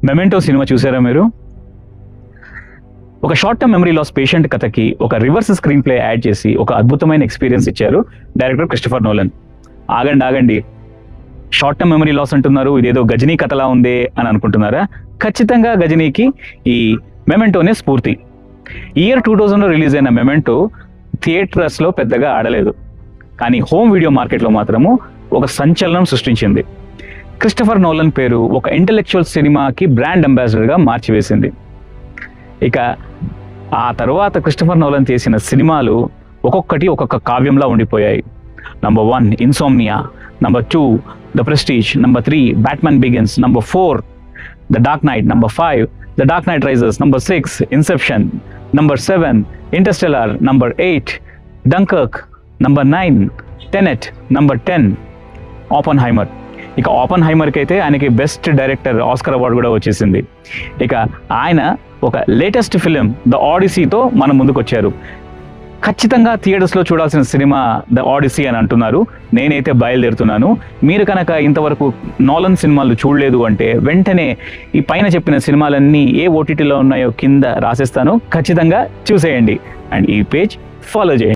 Memento cinema చూసారా మీరు? ఒక short term memory loss patient కథకి ఒక రివర్స్ స్క్రీన్ ప్లే యాడ్ చేసి ఒక అద్భుతమైన ఎక్స్పీరియన్స్ ఇచ్చారు డైరెక్టర్ క్రిస్టఫర్ నోలన్. ఆగండి, షార్ట్ టర్మ్ మెమరీ లాస్ అంటున్నారు, ఇదేదో గజనీ కథలా ఉంది అని అనుకుంటున్నారా? ఖచ్చితంగా గజనీకి ఈ మెమెంటోనే స్ఫూర్తి. ఇయర్ 2000లో రిలీజ్ అయిన మెమెంటో థియేటర్స్లో పెద్దగా ఆడలేదు, కానీ హోమ్ వీడియో మార్కెట్లో మాత్రము ఒక సంచలనం సృష్టించింది. క్రిస్టఫర్ నోలన్ పేరు ఒక ఇంటెలెక్చువల్ సినిమాకి బ్రాండ్ అంబాసిడర్గా మార్చివేసింది. ఇక ఆ తర్వాత క్రిస్టఫర్ నోలన్ చేసిన సినిమాలు ఒక్కొక్కటి ఒక్కొక్క కావ్యంలా ఉండిపోయాయి. Number 1 Insomnia, number 2 the Prestige, number 3 Batman Begins, number 4 the Dark Knight, number 5 the Dark Knight Rises, number 6 Inception, number 7 Interstellar, number 8 Dunkirk, number 9 Tenet, number 10 Oppenheimer. ఇక ఆపన్హైమర్కి అయితే ఆయనకి బెస్ట్ డైరెక్టర్ ఆస్కర్ అవార్డు కూడా వచ్చేసింది. ఇక ఆయన ఒక latest film the ఆడిసీతో మన ముందుకు వచ్చారు. ఖచ్చితంగా థియేటర్స్లో చూడాల్సిన సినిమా ద ఆడిసీ అని అంటున్నారు. నేనైతే బయలుదేరుతున్నాను. మీరు కనుక ఇంతవరకు నోలన్ సినిమాలు చూడలేదు అంటే వెంటనే ఈ పైన చెప్పిన సినిమాలన్నీ ఏ ఓటీటీలో ఉన్నాయో కింద రాసేస్తాను, ఖచ్చితంగా చూసేయండి అండ్ ఈ పేజ్ ఫాలో చేయండి.